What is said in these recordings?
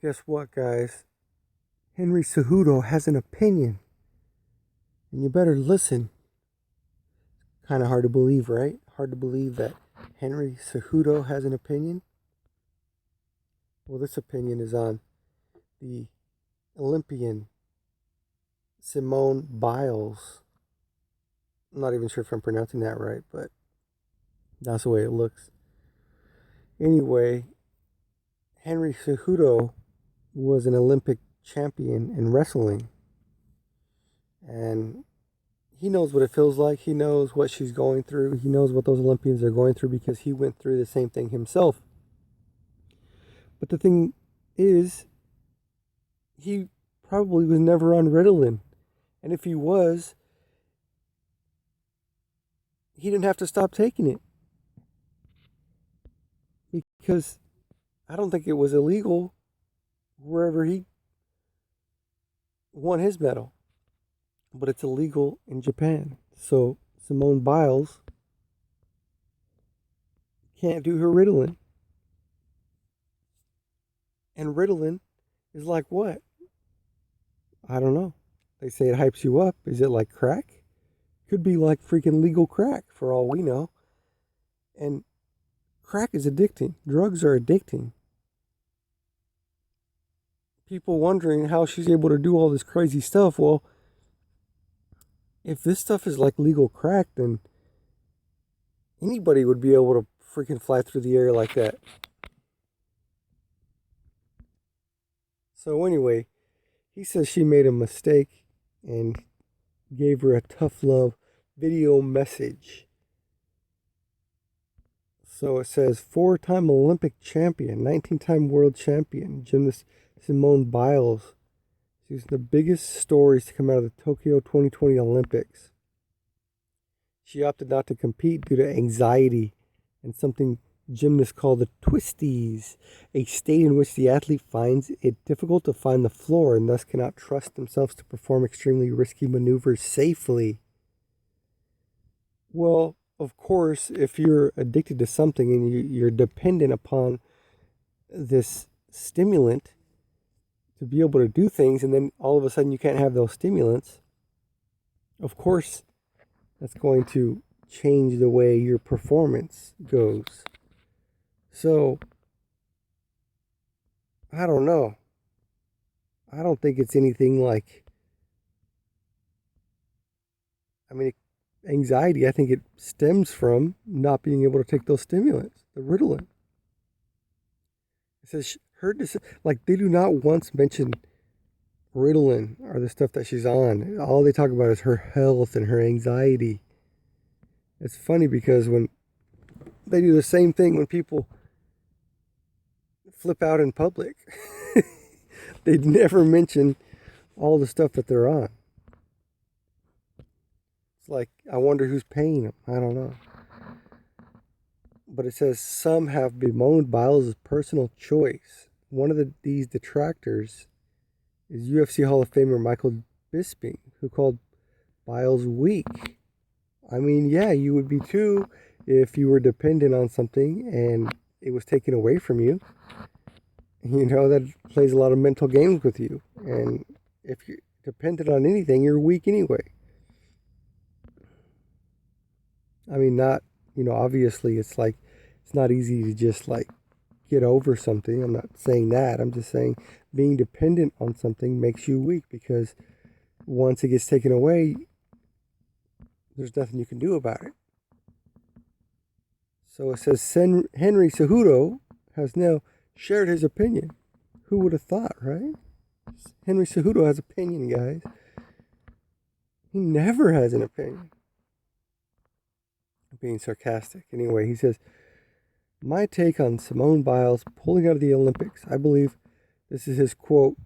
Guess what, guys? Henry Cejudo has an opinion, and you better listen. Kind of hard to believe, right? Hard to believe that Henry Cejudo has an opinion. Well, this opinion is on the Olympian Simone Biles. I'm not even sure if I'm pronouncing that right, but that's the way it looks. Anyway, Henry Cejudo was an Olympic champion in wrestling. And he knows what it feels like. He knows what she's going through. He knows what those Olympians are going through because he went through the same thing himself. But the thing is, he probably was never on Ritalin. And if he was, he didn't have to stop taking it. Because I don't think it was illegal wherever he won his medal. But it's illegal in Japan. So Simone Biles can't do her Ritalin. And Ritalin is like what? I don't know. They say it hypes you up. Is it like crack? Could be like freaking legal crack for all we know. And crack is addicting. Drugs are addicting. People wondering how she's able to do all this crazy stuff. Well, if this stuff is like legal crack, then anybody would be able to freaking fly through the air like that. So anyway, he says she made a mistake and gave her a tough love video message. So it says 4-time Olympic champion, 19-time world champion, gymnast Simone Biles. She's the biggest stories to come out of the Tokyo 2020 Olympics. She opted not to compete due to anxiety and something gymnasts call the twisties, a state in which the athlete finds it difficult to find the floor and thus cannot trust themselves to perform extremely risky maneuvers safely. Well, of course, if you're addicted to something and you're dependent upon this stimulant to be able to do things, and then all of a sudden you can't have those stimulants, of course, that's going to change the way your performance goes. So, I don't know. I don't think it's anything like, anxiety. I think it stems from not being able to take those stimulants, the Ritalin. It says they do not once mention Ritalin or the stuff that she's on. All they talk about is her health and her anxiety. It's funny because when they do the same thing when people flip out in public, they'd never mention all the stuff that they're on. It's like, I wonder who's paying them. I don't know. But it says some have bemoaned Biles' personal choice. One of these detractors is UFC Hall of Famer Michael Bisping, who called Biles weak. Yeah, you would be too if you were dependent on something and it was taken away from you. That plays a lot of mental games with you. And if you're dependent on anything, you're weak anyway. Obviously it's not easy to just get over something. I'm not saying that. I'm just saying being dependent on something makes you weak because once it gets taken away, there's nothing you can do about it. So it says Henry Cejudo has now shared his opinion. Who would have thought, right? Henry Cejudo has opinion, guys. He never has an opinion. I'm being sarcastic. Anyway, he says, my take on Simone Biles pulling out of the Olympics. I believe, this is his quote,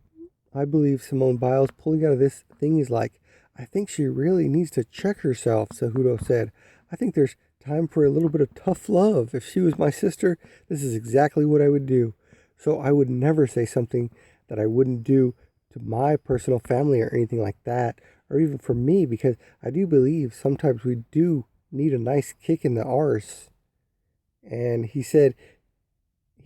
I believe Simone Biles pulling out of this thing is I think she really needs to check herself, Cejudo said. I think there's time for a little bit of tough love. If she was my sister, this is exactly what I would do. So I would never say something that I wouldn't do to my personal family or anything like that, or even for me, because I do believe sometimes we do need a nice kick in the arse. And he said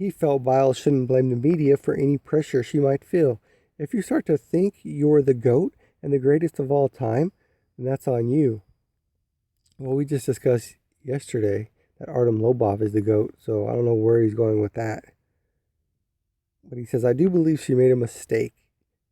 he felt Biles shouldn't blame the media for any pressure she might feel. If you start to think you're the GOAT and the greatest of all time, then that's on you. Well, we just discussed yesterday that Artem Lobov is the GOAT, so I don't know where he's going with that. But he says, I do believe she made a mistake.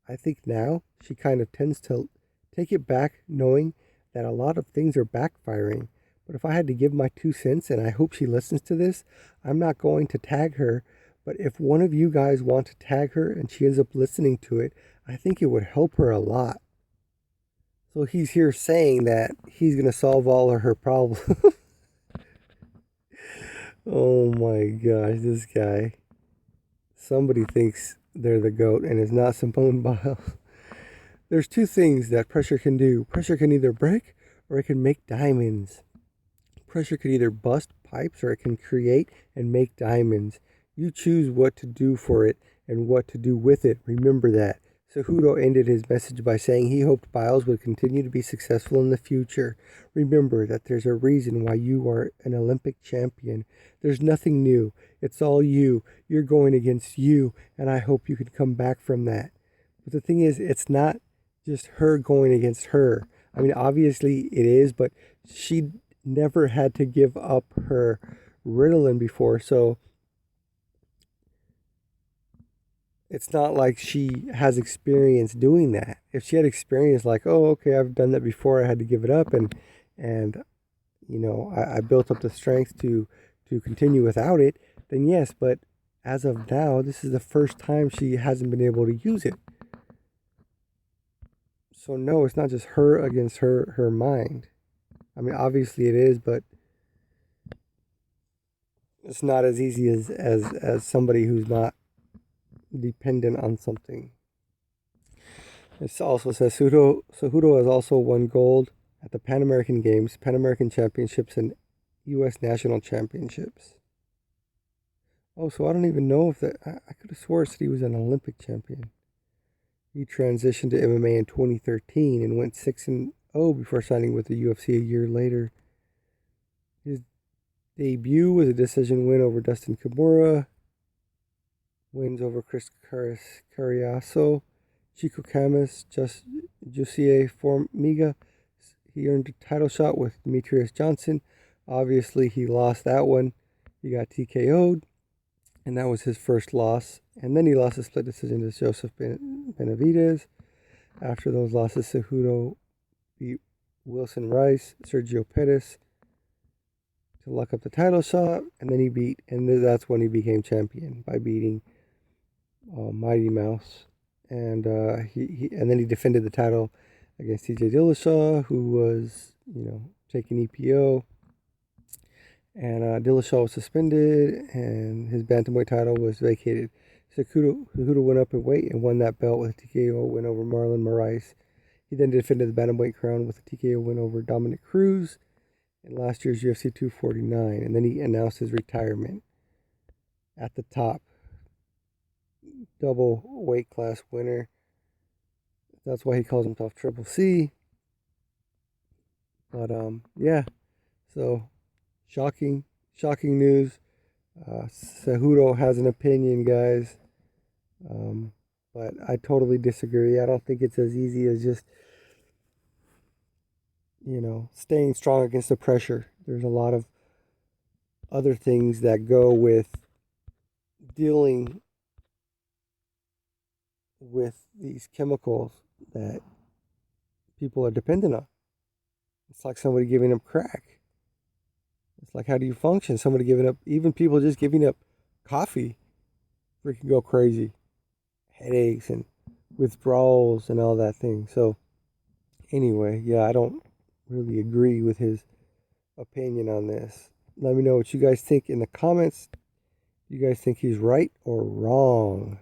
I think now she kind of tends to take it back, knowing that a lot of things are backfiring. But if I had to give my 2 cents, and I hope she listens to this, I'm not going to tag her. But if one of you guys want to tag her and she ends up listening to it, I think it would help her a lot. So he's here saying that he's going to solve all of her problems. Oh my gosh, this guy. Somebody thinks they're the GOAT and it's not Simone Biles. There's two things that pressure can do. Pressure can either break or it can make diamonds. Pressure could either bust pipes or it can create and make diamonds. You choose what to do for it and what to do with it. Remember that. Cejudo ended his message by saying he hoped Biles would continue to be successful in the future. Remember that there's a reason why you are an Olympic champion. There's nothing new. It's all you. You're going against you, and I hope you can come back from that. But the thing is, it's not just her going against her. I mean, obviously it is, but she never had to give up her Ritalin before, so it's not like she has experience doing that. If she had experience like, oh, okay, I've done that before, I had to give it up, and I built up the strength to continue without it, then yes, but as of now, this is the first time she hasn't been able to use it. So no, it's not just her against her mind. I mean, obviously it is, but it's not as easy as somebody who's not dependent on something. It also says Cejudo has also won gold at the Pan American Games, Pan American Championships, and U.S. National Championships. Oh, so I don't even know if that. I could have swore that he was an Olympic champion. He transitioned to MMA in 2013 and went 6-0 before signing with the UFC a year later. His debut was a decision win over Dustin Kimura. Wins over Chris Carriazo, Chico Camus, Josie Formiga. He earned a title shot with Demetrius Johnson. Obviously, he lost that one. He got TKO'd, and that was his first loss. And then he lost a split decision to Joseph Benavidez. After those losses, Cejudo beat Wilson Rice, Sergio Pettis to lock up the title shot, and then that's when he became champion by beating Mighty Mouse, and then he defended the title against TJ Dillashaw, who was taking EPO, and Dillashaw was suspended, and his bantamweight title was vacated. Cejudo went up in weight and won that belt with a TKO win over Marlon Moraes. He then defended the bantamweight crown with a TKO win over Dominic Cruz in last year's UFC 249, and then he announced his retirement at the top. Double weight class winner. That's why he calls himself Triple C. But yeah. So shocking news. Cejudo has an opinion, guys. But I totally disagree. I don't think it's as easy as just staying strong against the pressure. There's a lot of other things that go with dealing with these chemicals that people are dependent on. It's like somebody giving up crack. It's like, how do you function? Somebody giving up, even people just giving up coffee, freaking go crazy. Headaches and withdrawals and all that thing. So anyway, yeah, I don't really agree with his opinion on this. Let me know what you guys think in the comments. You guys think he's right or wrong?